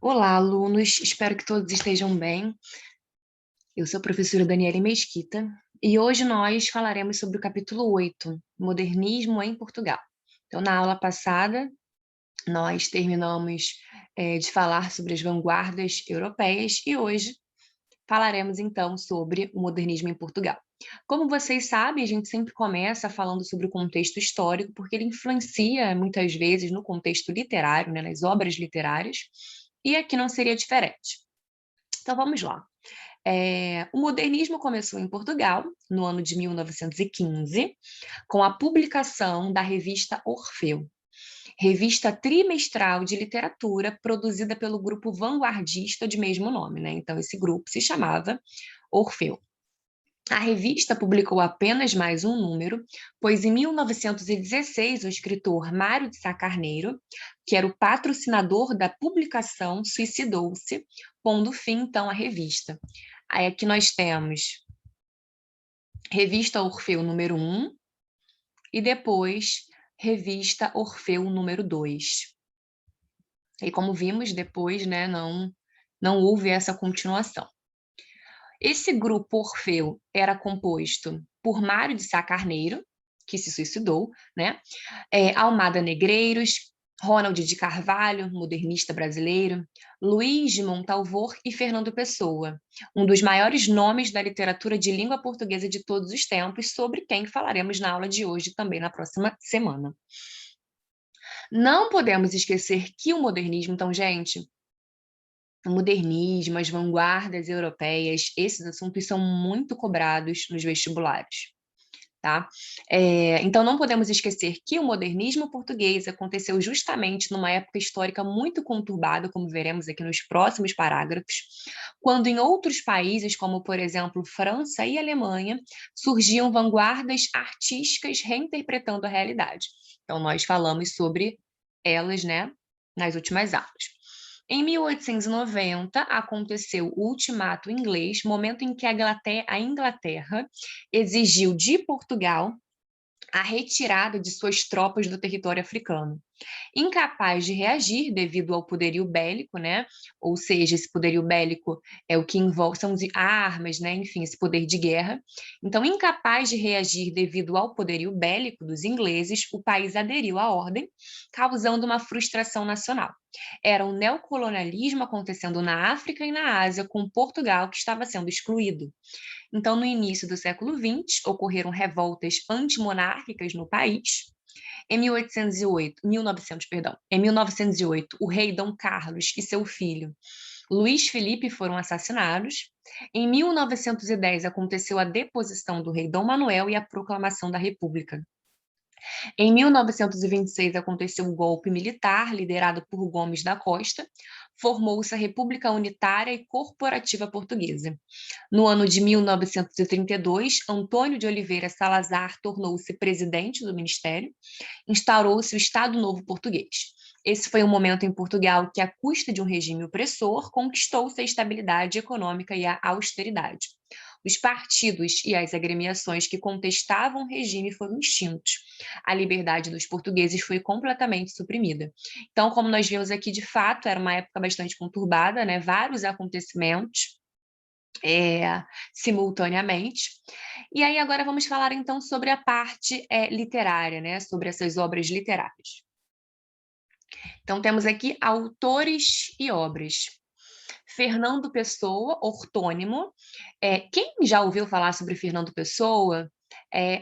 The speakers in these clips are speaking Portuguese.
Olá, alunos, espero que todos estejam bem. Eu sou a professora Daniele Mesquita e hoje nós falaremos sobre o capítulo 8, Modernismo em Portugal. Então, na aula passada, nós terminamos de falar sobre as vanguardas europeias e hoje falaremos então sobre o modernismo em Portugal. Como vocês sabem, a gente sempre começa falando sobre o contexto histórico, porque ele influencia muitas vezes no contexto literário, né, nas obras literárias, e aqui não seria diferente. Então vamos lá. O modernismo começou em Portugal, no ano de 1915, com a publicação da revista Orfeu, revista trimestral de literatura produzida pelo grupo vanguardista de mesmo nome, né? Então, esse grupo se chamava Orfeu. A revista publicou apenas mais um número, pois em 1916 o escritor Mário de Sá Carneiro, que era o patrocinador da publicação, suicidou-se, pondo fim então à revista. Aí aqui nós temos Revista Orfeu número 1 e depois Revista Orfeu número 2. E como vimos depois, né, não houve essa continuação. Esse grupo Orfeu era composto por Mário de Sá Carneiro, que se suicidou, né? Almada Negreiros, Ronald de Carvalho, modernista brasileiro, Luís de Montalvor e Fernando Pessoa, um dos maiores nomes da literatura de língua portuguesa de todos os tempos, sobre quem falaremos na aula de hoje e também na próxima semana. Não podemos esquecer que o modernismo, então, gente, o modernismo, as vanguardas europeias, esses assuntos são muito cobrados nos vestibulares. Tá? Então, não podemos esquecer que o modernismo português aconteceu justamente numa época histórica muito conturbada, como veremos aqui nos próximos parágrafos, quando em outros países, como, por exemplo, França e Alemanha, surgiam vanguardas artísticas reinterpretando a realidade. Então, nós falamos sobre elas, né, nas últimas aulas. Em 1890, aconteceu o Ultimato Inglês, momento em que a Inglaterra exigiu de Portugal a retirada de suas tropas do território africano. Incapaz de reagir devido ao poderio bélico, né? Ou seja, esse poderio bélico é o que envolve, são armas, né? Enfim, esse poder de guerra. Então, incapaz de reagir devido ao poderio bélico dos ingleses, o país aderiu à ordem, causando uma frustração nacional. Era um neocolonialismo acontecendo na África e na Ásia, com Portugal que estava sendo excluído. Então, no início do século XX, ocorreram revoltas antimonárquicas no país. Em 1908, o rei Dom Carlos e seu filho Luís Felipe foram assassinados. Em 1910, aconteceu a deposição do rei Dom Manuel e a proclamação da República. Em 1926, aconteceu um golpe militar liderado por Gomes da Costa. Formou-se a República Unitária e Corporativa Portuguesa. No ano de 1932, Antônio de Oliveira Salazar tornou-se presidente do Ministério. Instaurou-se o Estado Novo Português. Esse foi um momento em Portugal que, à custa de um regime opressor, conquistou-se a estabilidade econômica e a austeridade. Os partidos e as agremiações que contestavam o regime foram extintos. A liberdade dos portugueses foi completamente suprimida. Então, como nós vimos aqui, de fato, era uma época bastante conturbada, né? Vários acontecimentos simultaneamente. E aí agora vamos falar então sobre a parte literária, né? Sobre essas obras literárias. Então temos aqui autores e obras. Fernando Pessoa, ortônimo. Quem já ouviu falar sobre Fernando Pessoa,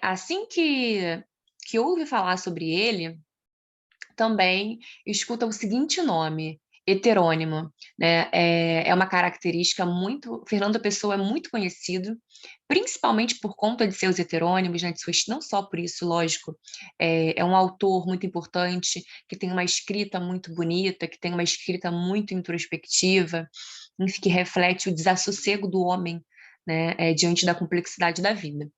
assim que ouve falar sobre ele, também escuta o seguinte nome, heterônimo, né? É uma característica muito... Fernando Pessoa é muito conhecido, principalmente por conta de seus heterônimos, né? Não só por isso, lógico. É um autor muito importante, que tem uma escrita muito bonita, que tem uma escrita muito introspectiva, que reflete o desassossego do homem, né, diante da complexidade da vida.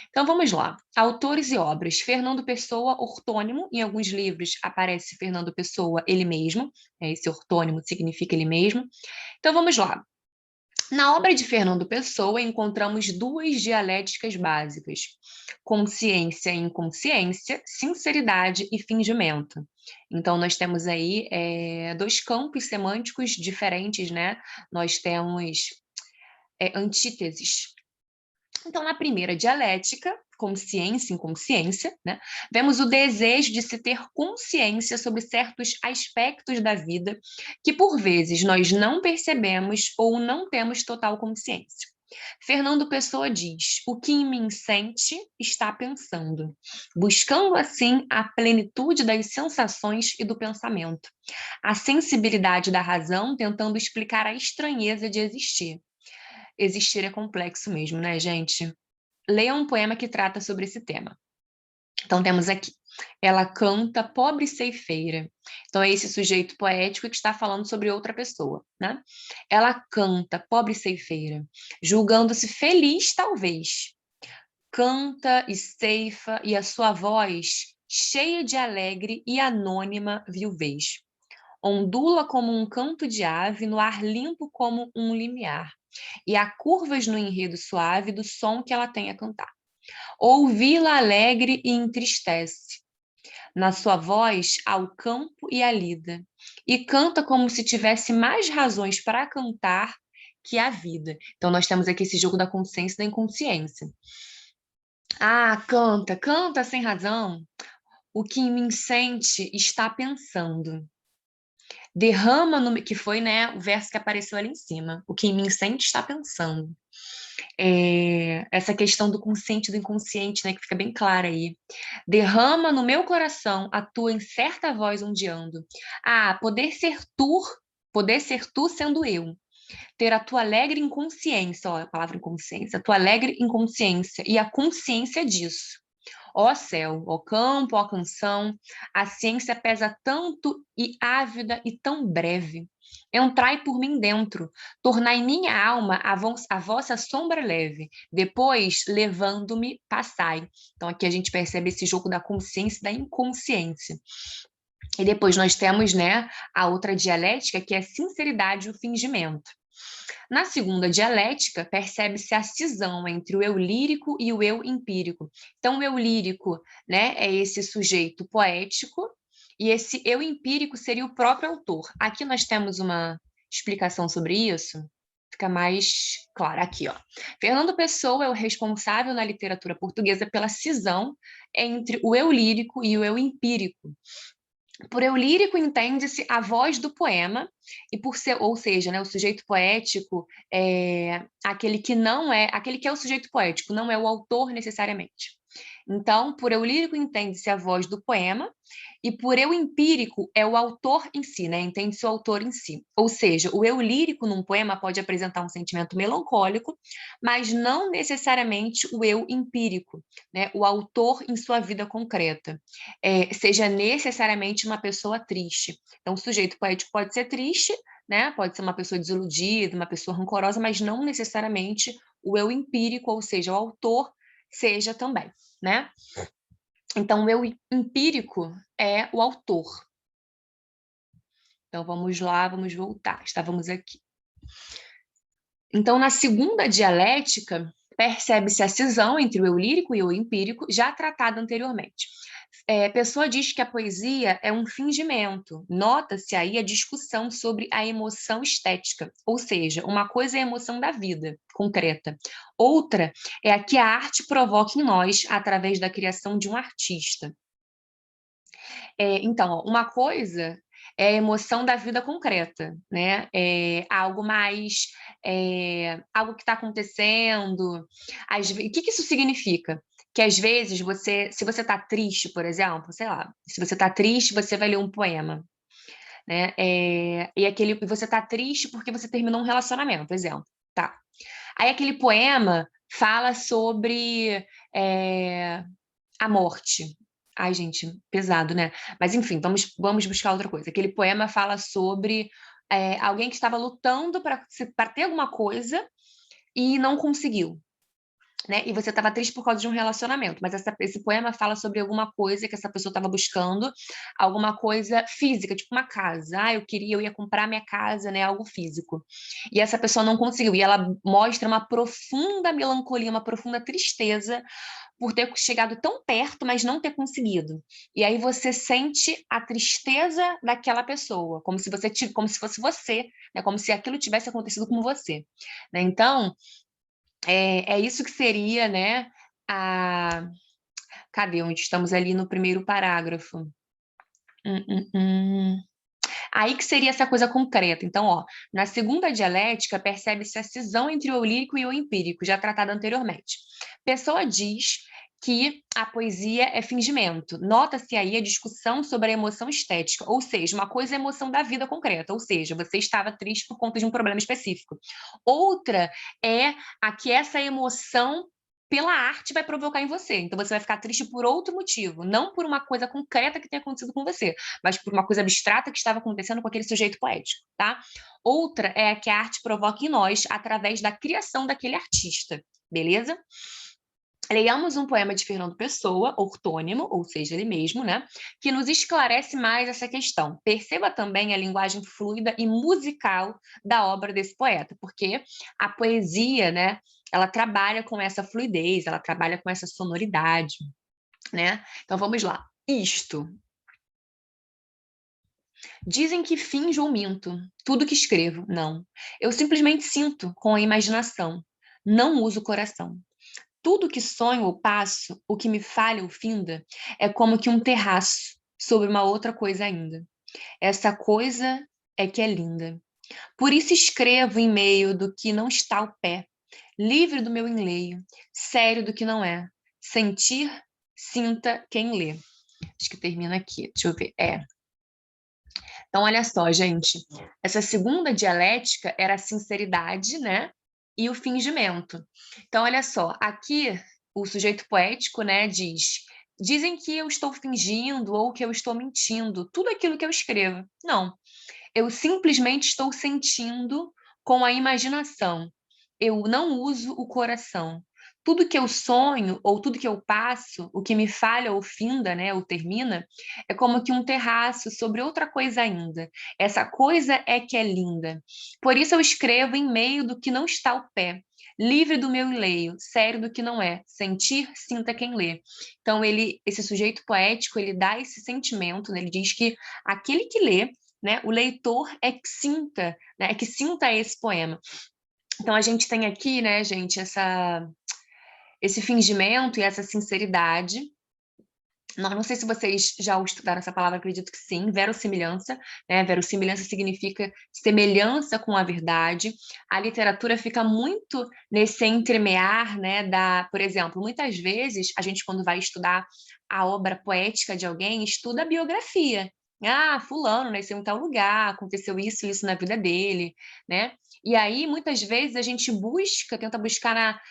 Então vamos lá. Autores e obras. Fernando Pessoa, ortônimo. Em alguns livros aparece Fernando Pessoa, ele mesmo. Esse ortônimo significa ele mesmo. Então vamos lá. Na obra de Fernando Pessoa, encontramos duas dialéticas básicas: consciência e inconsciência, sinceridade e fingimento. Então, nós temos aí dois campos semânticos diferentes, né? Nós temos antíteses. Então, na primeira dialética, consciência e inconsciência, né, vemos o desejo de se ter consciência sobre certos aspectos da vida que, por vezes, nós não percebemos ou não temos total consciência. Fernando Pessoa diz: o que em mim sente está pensando, buscando assim a plenitude das sensações e do pensamento, a sensibilidade da razão tentando explicar a estranheza de existir. Existir é complexo mesmo, né, gente? Leia um poema que trata sobre esse tema. Então, temos aqui: ela canta pobre ceifeira. Então, é esse sujeito poético que está falando sobre outra pessoa, né? Ela canta pobre ceifeira, julgando-se feliz, talvez. Canta e ceifa, e a sua voz, cheia de alegre e anônima viuvez, ondula como um canto de ave no ar limpo como um limiar, e há curvas no enredo suave do som que ela tem a cantar. Ouvi-la alegre e entristece. Na sua voz há o campo e a lida, e canta como se tivesse mais razões para cantar que a vida. Então, nós temos aqui esse jogo da consciência e da inconsciência. Ah, canta, canta sem razão. O que em mim sente está pensando. Derrama no... que foi, né, o verso que apareceu ali em cima. O que em mim sente está pensando. Essa questão do consciente e do inconsciente, né, que fica bem clara aí. Derrama no meu coração a tua incerta voz ondeando. Ah, poder ser tu sendo eu. Ter a tua alegre inconsciência, ó, a palavra inconsciência, a tua alegre inconsciência e a consciência disso. Ó céu, ó campo, ó canção, a ciência pesa tanto e ávida e tão breve. Entrai por mim dentro, tornai minha alma a vossa sombra leve, depois, levando-me, passai. Então aqui a gente percebe esse jogo da consciência e da inconsciência. E depois nós temos, né, a outra dialética, que é a sinceridade e o fingimento. Na segunda dialética, percebe-se a cisão entre o eu lírico e o eu empírico. Então, o eu lírico, né, é esse sujeito poético, e esse eu empírico seria o próprio autor. Aqui nós temos uma explicação sobre isso, fica mais claro aqui, ó. Fernando Pessoa é o responsável na literatura portuguesa pela cisão entre o eu lírico e o eu empírico. Por eu lírico entende-se a voz do poema, e por ser, ou seja, né, o sujeito poético é aquele que não é, aquele que é o sujeito poético, não é o autor necessariamente. Então, por eu lírico entende-se a voz do poema, e por eu empírico é o autor em si, né? Entende-se o autor em si. Ou seja, o eu lírico num poema pode apresentar um sentimento melancólico, mas não necessariamente o eu empírico, né? O autor em sua vida concreta. Seja necessariamente uma pessoa triste. Então, o sujeito poético pode ser triste, né? Pode ser uma pessoa desiludida, uma pessoa rancorosa, mas não necessariamente o eu empírico, ou seja, o autor, seja também, né? Então, o eu empírico é o autor. Então, vamos lá, vamos voltar. Estávamos aqui. Então, na segunda dialética, percebe-se a cisão entre o eu lírico e o eu empírico, já tratada anteriormente. Pessoa diz que a poesia é um fingimento. Nota-se aí a discussão sobre a emoção estética, ou seja, uma coisa é a emoção da vida, concreta. Outra é a que a arte provoca em nós através da criação de um artista. Então, ó, uma coisa é a emoção da vida concreta, né? É algo mais, algo que está acontecendo. O que que isso significa? Que às vezes se você está triste, por exemplo, sei lá, se você está triste, você vai ler um poema, né? E você está triste porque você terminou um relacionamento, exemplo, tá? Aí aquele poema fala sobre a morte. Ai, gente, pesado, né? Mas enfim, vamos buscar outra coisa. Aquele poema fala sobre alguém que estava lutando para ter alguma coisa e não conseguiu. né? E você estava triste por causa de um relacionamento, mas esse poema fala sobre alguma coisa que essa pessoa estava buscando, alguma coisa física, tipo uma casa. Ah, eu ia comprar minha casa, né? Algo físico. E essa pessoa não conseguiu. E ela mostra uma profunda melancolia, uma profunda tristeza por ter chegado tão perto, mas não ter conseguido. E aí você sente a tristeza daquela pessoa, como se fosse você, né? Como se aquilo tivesse acontecido com você, né? Então, é isso que seria, né, a... Cadê? Onde estamos ali no primeiro parágrafo. Hum, hum, hum. Aí que seria essa coisa concreta. Então, ó, na segunda dialética, percebe-se a cisão entre o lírico e o empírico, já tratada anteriormente. Pessoa diz que a poesia é fingimento. Nota-se aí a discussão sobre a emoção estética, ou seja, uma coisa é a emoção da vida concreta, ou seja, você estava triste por conta de um problema específico. Outra é a que essa emoção pela arte vai provocar em você. Então você vai ficar triste por outro motivo, não por uma coisa concreta que tenha acontecido com você, mas por uma coisa abstrata que estava acontecendo com aquele sujeito poético, tá? Outra é a que a arte provoca em nós através da criação daquele artista, beleza? Leiamos um poema de Fernando Pessoa, ortônimo, ou seja, ele mesmo, né, que nos esclarece mais essa questão. Perceba também a linguagem fluida e musical da obra desse poeta, porque a poesia, né, ela trabalha com essa fluidez, ela trabalha com essa sonoridade, né? Então vamos lá. Isto. Dizem que finjo ou minto. Tudo que escrevo, não. Eu simplesmente sinto com a imaginação. Não uso o coração. Tudo que sonho ou passo, o que me falha ou finda, é como que um terraço sobre uma outra coisa ainda. Essa coisa é que é linda. Por isso escrevo em meio do que não está ao pé, livre do meu enleio, sério do que não é. Sentir, sinta quem lê. Acho que termina aqui. Deixa eu ver. Então, olha só, gente. Essa segunda dialética era a sinceridade, né? E o fingimento. Então, olha só. Aqui, o sujeito poético, né, diz: dizem que eu estou fingindo ou que eu estou mentindo. Tudo aquilo que eu escrevo. Não. Eu simplesmente estou sentindo com a imaginação. Eu não uso o coração. Tudo que eu sonho ou tudo que eu passo, o que me falha ou finda, né, ou termina, é como que um terraço sobre outra coisa ainda. Essa coisa é que é linda. Por isso eu escrevo em meio do que não está ao pé, livre do meu enleio, sério do que não é. Sentir, sinta quem lê. Então esse sujeito poético, ele dá esse sentimento, né? Ele diz que aquele que lê, né, o leitor é que sinta, né, é que sinta esse poema. Então a gente tem aqui, né, gente, esse fingimento e essa sinceridade. Não sei se vocês já estudaram essa palavra, acredito que sim, verossimilhança, né? Verossimilhança significa semelhança com a verdade. A literatura fica muito nesse entremear, né, por exemplo, muitas vezes a gente quando vai estudar a obra poética de alguém, estuda a biografia. Ah, fulano nasceu em tal lugar, aconteceu isso e isso na vida dele, né? E aí, muitas vezes, a gente tenta buscar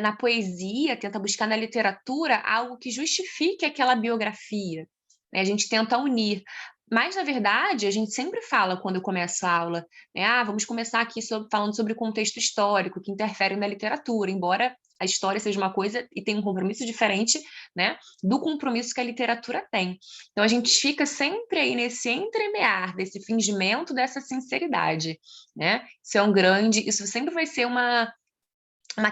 na poesia, tenta buscar na literatura algo que justifique aquela biografia, né? A gente tenta unir. Mas, na verdade, a gente sempre fala, quando eu começo a aula, né? Vamos começar aqui falando sobre o contexto histórico que interfere na literatura, embora a história seja uma coisa e tenha um compromisso diferente, né, do compromisso que a literatura tem. Então, a gente fica sempre aí nesse entremear, desse fingimento, dessa sinceridade, né? Isso sempre vai ser uma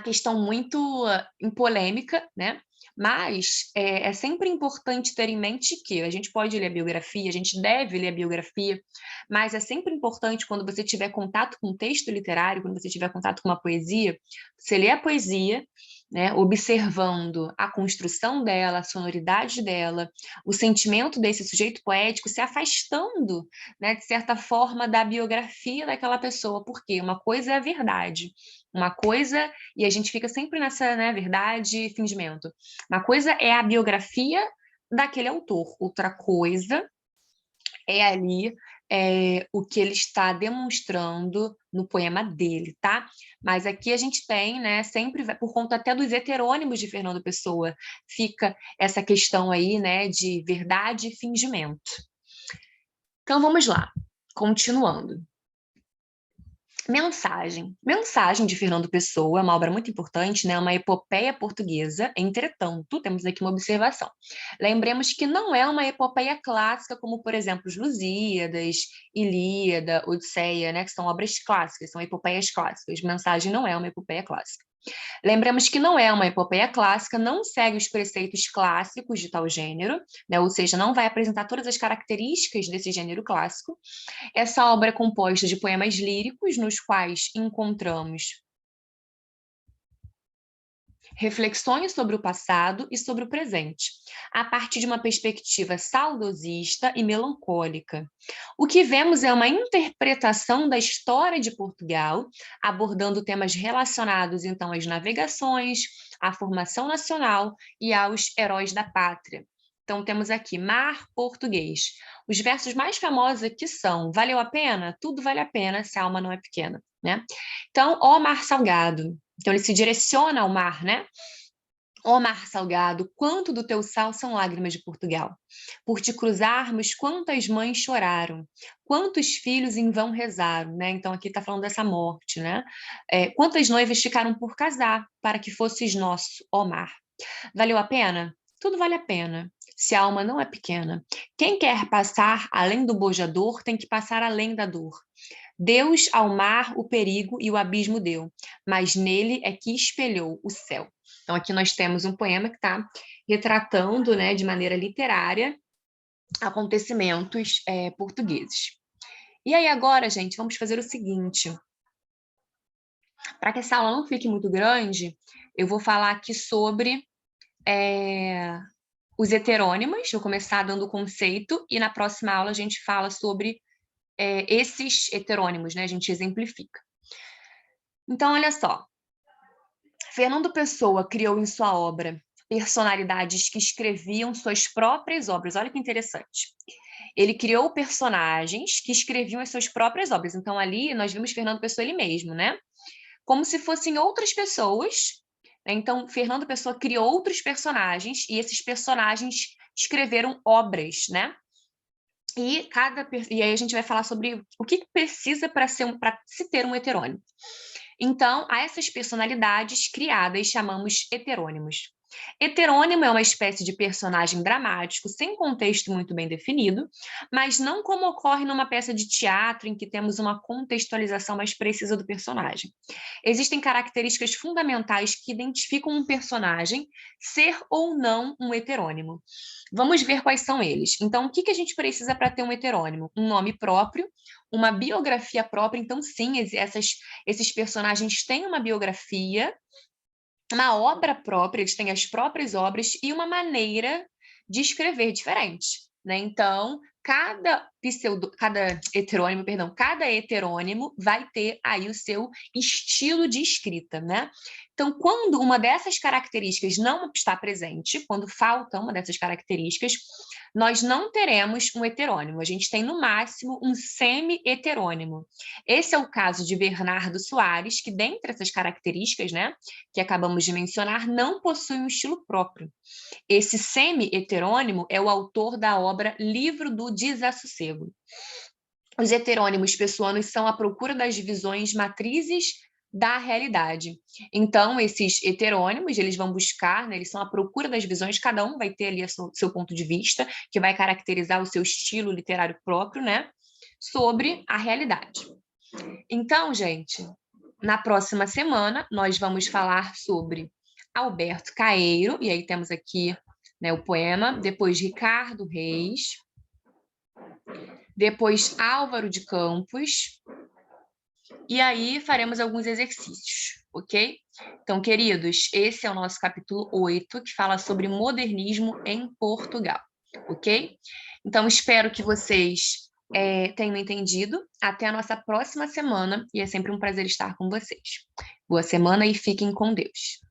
questão muito em polêmica, né? Mas é sempre importante ter em mente que a gente pode ler a biografia, a gente deve ler a biografia, mas é sempre importante quando você tiver contato com um texto literário, quando você tiver contato com uma poesia, você lê a poesia, né, observando a construção dela, a sonoridade dela, o sentimento desse sujeito poético, se afastando, né, de certa forma, da biografia daquela pessoa, porque uma coisa é a verdade, uma coisa, e a gente fica sempre nessa, né, verdade e fingimento. Uma coisa é a biografia daquele autor, outra coisa é ali o que ele está demonstrando no poema dele, tá? Mas aqui a gente tem, né, sempre, por conta até dos heterônimos de Fernando Pessoa, fica essa questão aí, né, de verdade e fingimento. Então vamos lá, continuando. Mensagem. Mensagem de Fernando Pessoa, é uma obra muito importante, né? Uma epopeia portuguesa. Entretanto, temos aqui uma observação. Lembremos que não é uma epopeia clássica, como, por exemplo, os Lusíadas, Ilíada, Odisseia, né? Que são obras clássicas, são epopeias clássicas. Mensagem não é uma epopeia clássica. Lembramos que não é uma epopeia clássica, não segue os preceitos clássicos de tal gênero, né? Ou seja, não vai apresentar todas as características desse gênero clássico. Essa obra é composta de poemas líricos, nos quais encontramos reflexões sobre o passado e sobre o presente, a partir de uma perspectiva saudosista e melancólica. O que vemos é uma interpretação da história de Portugal, abordando temas relacionados, então, às navegações, à formação nacional e aos heróis da pátria. Então, temos aqui Mar Português. Os versos mais famosos aqui são: valeu a pena? Tudo vale a pena se a alma não é pequena, né? Então, ó mar salgado. Então, ele se direciona ao mar, né? Ó mar salgado, quanto do teu sal são lágrimas de Portugal. Por te cruzarmos, quantas mães choraram, quantos filhos em vão rezaram, né? Então, aqui está falando dessa morte, né? Quantas noivas ficaram por casar para que fosses nosso, ó mar. Valeu a pena? Tudo vale a pena, se a alma não é pequena. Quem quer passar além do bojador tem que passar além da dor. Deus ao mar o perigo e o abismo deu, mas nele é que espelhou o céu. Então, aqui nós temos um poema que está retratando, né, de maneira literária, acontecimentos portugueses. E aí agora, gente, vamos fazer o seguinte. Para que essa aula não fique muito grande, eu vou falar aqui sobre os heterônimos, vou começar dando o conceito, e na próxima aula a gente fala sobre esses heterônimos, né? A gente exemplifica. Então, olha só. Fernando Pessoa criou em sua obra personalidades que escreviam suas próprias obras. Olha que interessante. Ele criou personagens que escreviam as suas próprias obras. Então, ali nós vimos Fernando Pessoa ele mesmo, né? Como se fossem outras pessoas. Então, Fernando Pessoa criou outros personagens e esses personagens escreveram obras, né? E aí a gente vai falar sobre o que precisa para se ter um heterônimo. Então, a essas personalidades criadas chamamos heterônimos. Heterônimo é uma espécie de personagem dramático sem contexto muito bem definido, mas não como ocorre numa peça de teatro em que temos uma contextualização mais precisa do personagem. Existem características fundamentais que identificam um personagem ser ou não um heterônimo. Vamos ver quais são eles. Então, o que a gente precisa para ter um heterônimo? Um nome próprio, uma biografia própria. Então, sim, esses personagens têm uma biografia, uma obra própria, eles têm as próprias obras e uma maneira de escrever diferente, né? Então, cada heterônimo vai ter aí o seu estilo de escrita, né? Então, quando uma dessas características não está presente, quando falta uma dessas características, nós não teremos um heterônimo. A gente tem, no máximo, um semi-heterônimo. Esse é o caso de Bernardo Soares, que, dentre essas características, né, que acabamos de mencionar, não possui um estilo próprio. Esse semi-heterônimo é o autor da obra Livro do Desassossego. Os heterônimos pessoanos são a procura das divisões matrizes da realidade. Então, esses heterônimos, eles vão buscar, né, eles são a procura das visões, cada um vai ter ali seu ponto de vista, que vai caracterizar o seu estilo literário próprio, né, sobre a realidade. Então, gente, na próxima semana, nós vamos falar sobre Alberto Caeiro, e aí temos aqui, né, o poema, depois Ricardo Reis, depois Álvaro de Campos, e aí faremos alguns exercícios, ok? Então, queridos, esse é o nosso capítulo 8, que fala sobre modernismo em Portugal, ok? Então, espero que vocês tenham entendido. Até a nossa próxima semana, e é sempre um prazer estar com vocês. Boa semana e fiquem com Deus.